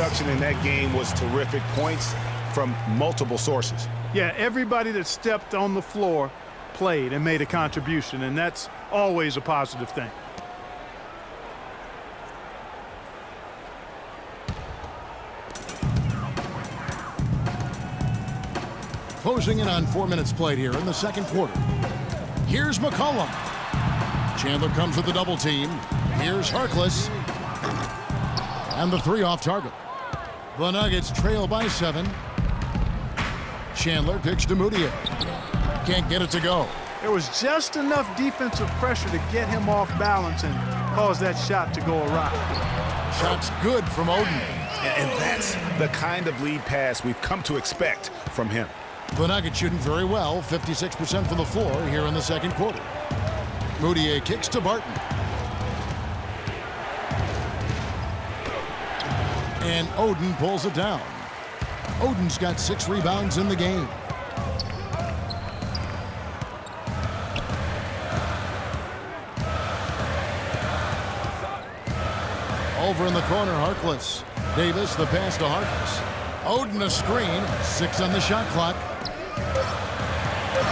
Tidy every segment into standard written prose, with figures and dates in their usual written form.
production in that game was terrific. Points from multiple sources. Yeah, everybody that stepped on the floor played and made a contribution, and that's always a positive thing. Closing in on 4 minutes played here in the second quarter. Here's McCollum. Chandler comes with the double team. Here's Harkless. And the three off target. The Nuggets trail by 7. Chandler kicks to Mudiay. Can't get it to go. There was just enough defensive pressure to get him off balance and cause that shot to go awry. Shot's good from Oden. And that's the kind of lead pass we've come to expect from him. The Nuggets shooting very well, 56% from the floor here in the second quarter. Mudiay kicks to Barton. And Oden pulls it down. Oden's got 6 rebounds in the game. Over in the corner, Harkless. Davis, the pass to Harkless. Oden a screen, 6 on the shot clock.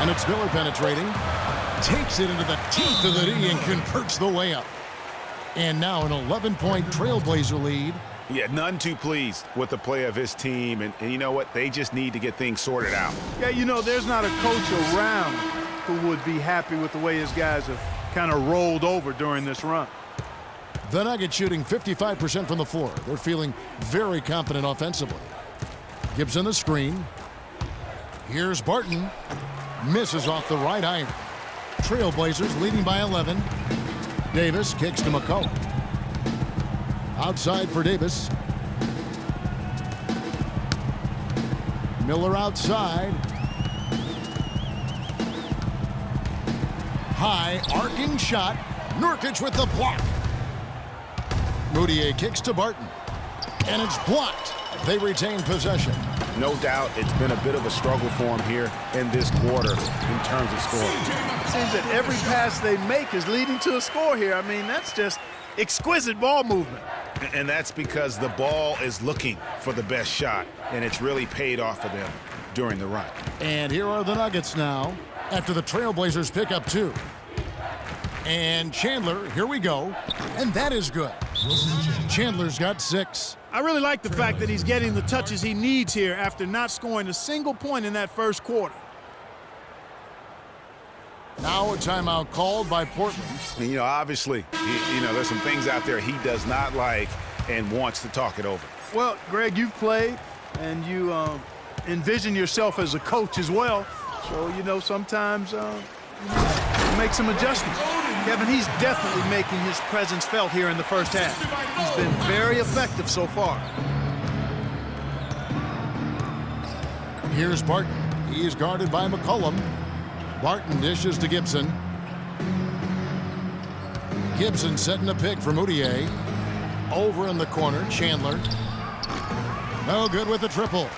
And it's Miller penetrating. Takes it into the teeth of the D and converts the layup. And now an 11-point Trailblazer lead. Yeah, none too pleased with the play of his team. And you know what? They just need to get things sorted out. Yeah, you know, there's not a coach around who would be happy with the way his guys have kind of rolled over during this run. The Nuggets shooting 55% from the floor. They're feeling very confident offensively. Gibson the screen. Here's Barton. Misses off the right iron. Trailblazers leading by 11. Davis kicks to McCollum. Outside for Davis. Miller outside. High arcing shot. Nurkic with the block. Mudiay kicks to Barton. And it's blocked. They retain possession. No doubt it's been a bit of a struggle for him here in this quarter in terms of scoring. It seems that every pass they make is leading to a score here. I mean, that's just exquisite ball movement. And that's because the ball is looking for the best shot, and it's really paid off for them during the run. And here are the Nuggets now after the Trailblazers pick up 2. And Chandler, here we go. And that is good. Chandler's got 6. I really like the fact that he's getting the touches he needs here after not scoring a single point in that first quarter. Now a timeout called by Portland. And, you know, obviously, there's some things out there he does not like and wants to talk it over. Well, Greg, you've played, and you envision yourself as a coach as well. So, you know, sometimes you make some adjustments. Kevin, he's definitely making his presence felt here in the first half. He's been very effective so far. Here's Barton. He is guarded by McCollum. Barton dishes to Gibson. Gibson setting a pick for Mudiay. Over in the corner, Chandler. No good with the triple.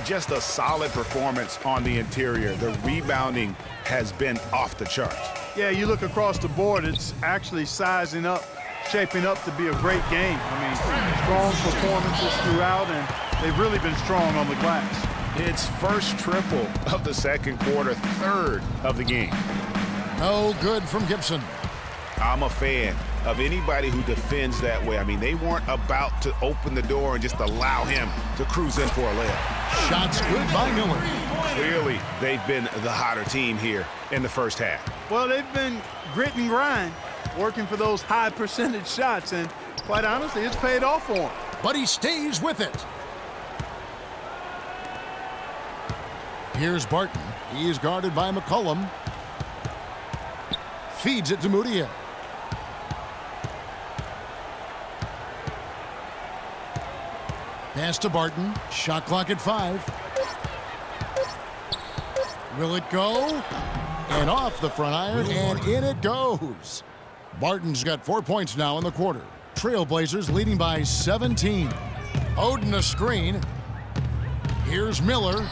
Just a solid performance on the interior. The rebounding has been off the charts. Yeah, you look across the board, it's actually sizing up, shaping up to be a great game. I mean, strong performances throughout, and they've really been strong on the glass. It's first triple of the second quarter, third of the game. No good from Gibson. I'm a fan of anybody who defends that way. I mean, they weren't about to open the door and just allow him to cruise in for a layup. Shots good by Miller. Clearly, they've been the hotter team here in the first half. Well, they've been grit and grind, working for those high percentage shots, and quite honestly, it's paid off for them. But he stays with it. Here's Barton. He is guarded by McCollum. Feeds it to Mudiay. Pass to Barton. Shot clock at 5. Will it go? And off the front iron, and in it goes. Barton's got 4 points now in the quarter. Trailblazers leading by 17. Oden a screen. Here's Miller.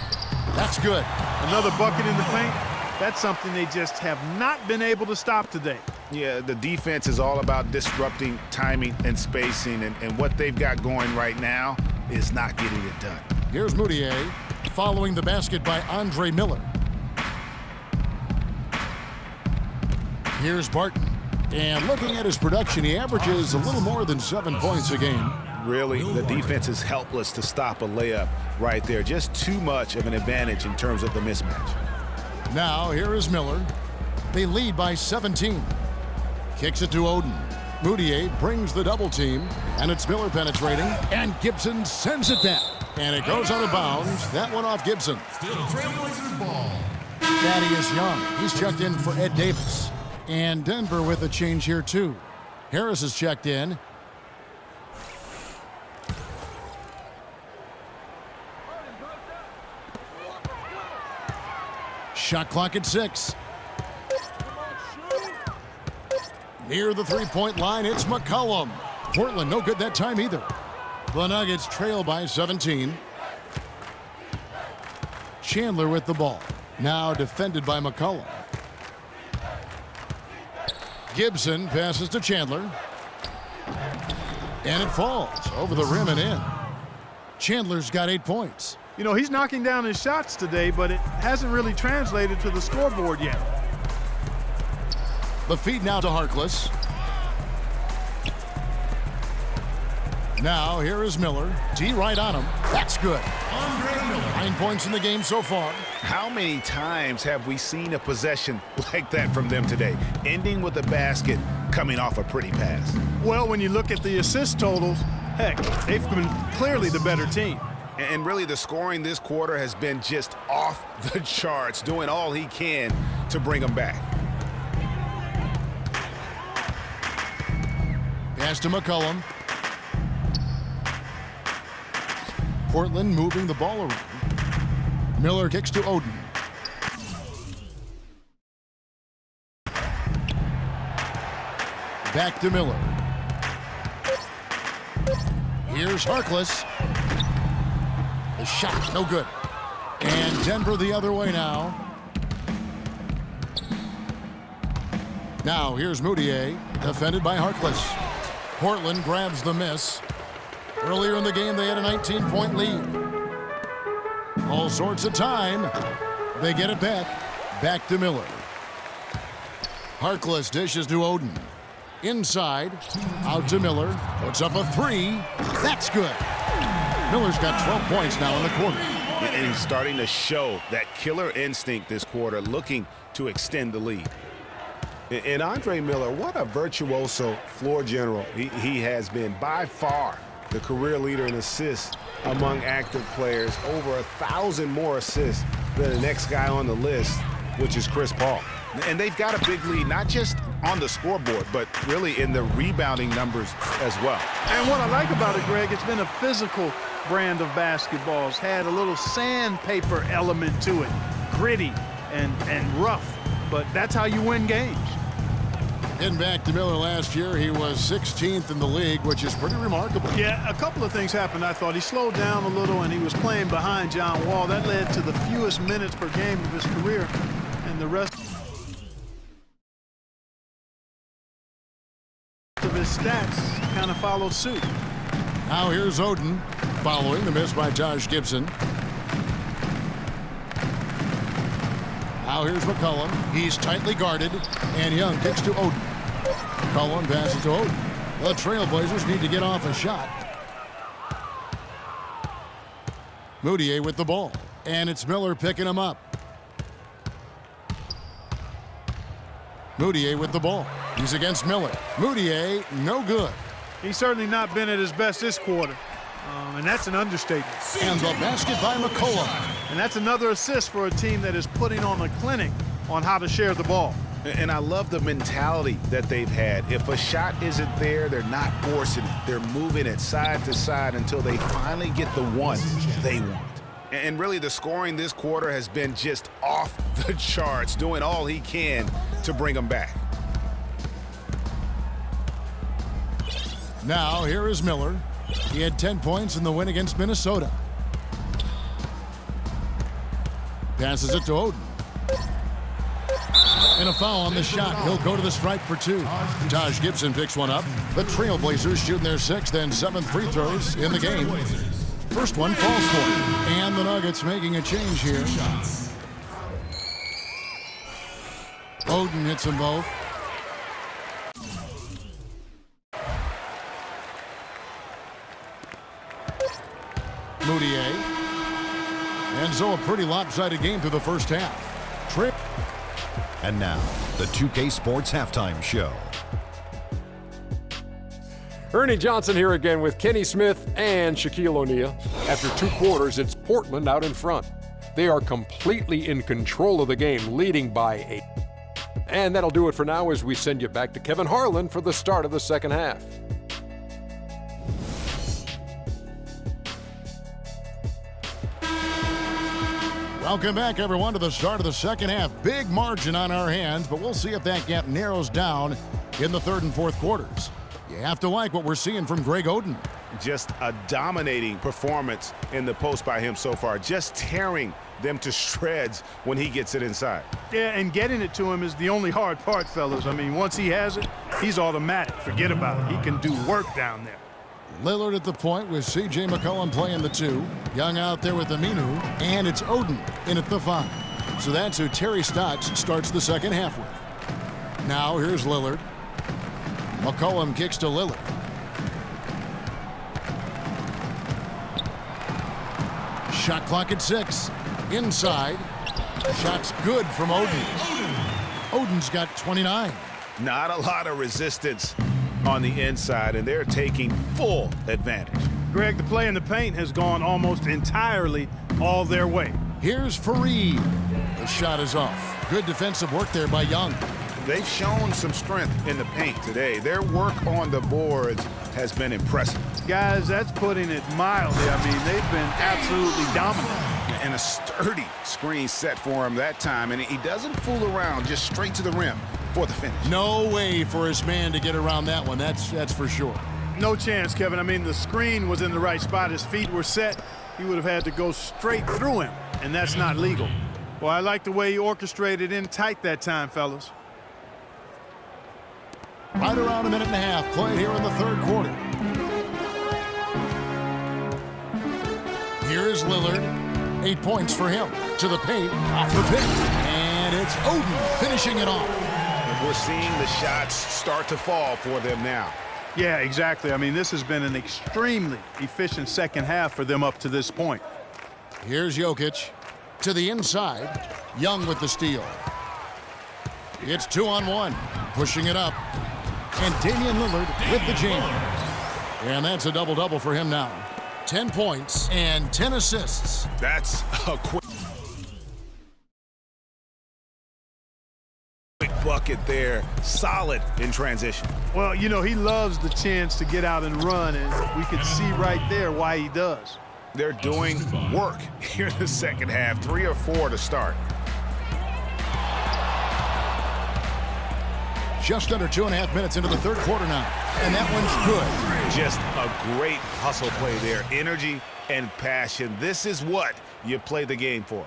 That's good. Another bucket in the paint. That's something they just have not been able to stop today. Yeah, the defense is all about disrupting timing and spacing, and what they've got going right now is not getting it done. Here's Moutier following the basket by Andre Miller. Here's Barton. And looking at his production, he averages a little more than 7 points a game. Really, the defense is helpless to stop a layup right there. Just too much of an advantage in terms of the mismatch. Now, here is Miller. They lead by 17. Kicks it to Oden. Moutier brings the double team, and it's Miller penetrating, and Gibson sends it back. And it goes out of bounds. That one off Gibson. Still Trailblazers ball. Thaddeus Young, he's checked in for Ed Davis. And Denver with a change here, too. Harris is checked in. Shot clock at 6. Near the three-point line, it's McCollum. Portland no good that time either. The Nuggets trail by 17. Chandler with the ball. Now defended by McCollum. Gibson passes to Chandler. And it falls over the rim and in. Chandler's got 8 points. You know, he's knocking down his shots today, but it hasn't really translated to the scoreboard yet. The feed now to Harkless. Now here is Miller. D right on him. That's good. 9 points in the game so far. How many times have we seen a possession like that from them today, ending with a basket coming off a pretty pass? Well, when you look at the assist totals, heck, they've been clearly the better team. And really, the scoring this quarter has been just off the charts, doing all he can to bring them back. Pass to McCollum. Portland moving the ball around. Miller kicks to Oden. Back to Miller. Here's Harkless. The shot, no good. And Denver the other way now. Now here's Moutier, defended by Harkless. Portland grabs the miss. Earlier in the game, they had a 19-point lead. All sorts of time. They get it back. Back to Miller. Harkless dishes to Oden. Inside. Out to Miller. Puts up a 3. That's good. Miller's got 12 points now in the quarter. And he's starting to show that killer instinct this quarter, looking to extend the lead. And Andre Miller, what a virtuoso floor general he has been. By far the career leader in assists among active players. Over 1,000 more assists than the next guy on the list, which is Chris Paul. And they've got a big lead, not just on the scoreboard, but really in the rebounding numbers as well. And what I like about it, Greg, it's been a physical brand of basketball. It's had a little sandpaper element to it, gritty and rough, but that's how you win games. Getting back to Miller last year, he was 16th in the league, which is pretty remarkable. Yeah, a couple of things happened. I thought he slowed down a little, and he was playing behind John Wall. That led to the fewest minutes per game of his career, and the rest of his stats kind of followed suit. Now here's Oden, following the miss by Josh Gibson. Now here's McCollum. He's tightly guarded, and Young kicks to Oden. McCollum passes to Oden. The Trailblazers need to get off a shot. Moutier with the ball, and it's Miller picking him up. Moutier with the ball. He's against Miller. Moutier, no good. He's certainly not been at his best this quarter, and that's an understatement. And the basket by McCollum. And that's another assist for a team that is putting on a clinic on how to share the ball. And I love the mentality that they've had. If a shot isn't there, they're not forcing it. They're moving it side to side until they finally get the one they want. And really, the scoring this quarter has been just off the charts, doing all he can to bring them back. Now, here is Miller. He had 10 points in the win against Minnesota. Passes it to Oden. And a foul on the shot. He'll go to the stripe for 2. Taj Gibson picks one up. The Trailblazers shooting their 6th and 7th free throws in the game. First one falls for him. And the Nuggets making a change here. Oden hits them both. Moutier. And so a pretty lopsided game through the first half. Trip. And now, the 2K Sports Halftime Show. Ernie Johnson here again with Kenny Smith and Shaquille O'Neal. After 2 quarters, it's Portland out in front. They are completely in control of the game, leading by 8. And that'll do it for now as we send you back to Kevin Harlan for the start of the second half. Welcome back, everyone, to the start of the second half. Big margin on our hands, but we'll see if that gap narrows down in the third and fourth quarters. You have to like what we're seeing from Greg Oden. Just a dominating performance in the post by him so far. Just tearing them to shreds when he gets it inside. Yeah, and getting it to him is the only hard part, fellas. I mean, once he has it, he's automatic. Forget about it. He can do work down there. Lillard at the point with C.J. McCollum playing the 2. Young out there with Aminu. And it's Oden in at the 5. So that's who Terry Stotts starts the second half with. Now here's Lillard. McCollum kicks to Lillard. Shot clock at 6. Inside. Shot's good from Oden. Oden's got 29. Not a lot of resistance on the inside, and they're taking full advantage. Greg, the play in the paint has gone almost entirely all their way. Here's Fareed. The shot is off. Good defensive work there by Young. They've shown some strength in the paint today. Their work on the boards has been impressive. Guys, that's putting it mildly. I mean, they've been absolutely dominant. And a sturdy screen set for him that time, and he doesn't fool around, just straight to the rim for the finish. No way for his man to get around that one. That's for sure. No chance, Kevin. I mean, the screen was in the right spot. His feet were set. He would have had to go straight through him, and that's not legal. Well, I like the way he orchestrated in tight that time, fellas. Right around a minute and a half played here in the third quarter. Here is Lillard. 8 points for him. To the paint, off the pick. And it's Oden finishing it off. And we're seeing the shots start to fall for them now. Yeah, exactly. I mean, this has been an extremely efficient second half for them up to this point. Here's Jokic. To the inside. Young with the steal. It's 2-on-1. Pushing it up. And Damian Lillard with the jam. And that's a double-double for him now. 10 points and 10 assists. That's a quick bucket there. Solid in transition. Well, you know, he loves the chance to get out and run, and we can see right there why he does. They're doing work here in the second half. 3 or 4 to start. Just under 2.5 minutes into the third quarter now. And that one's good. Just a great hustle play there. Energy and passion. This is what you play the game for.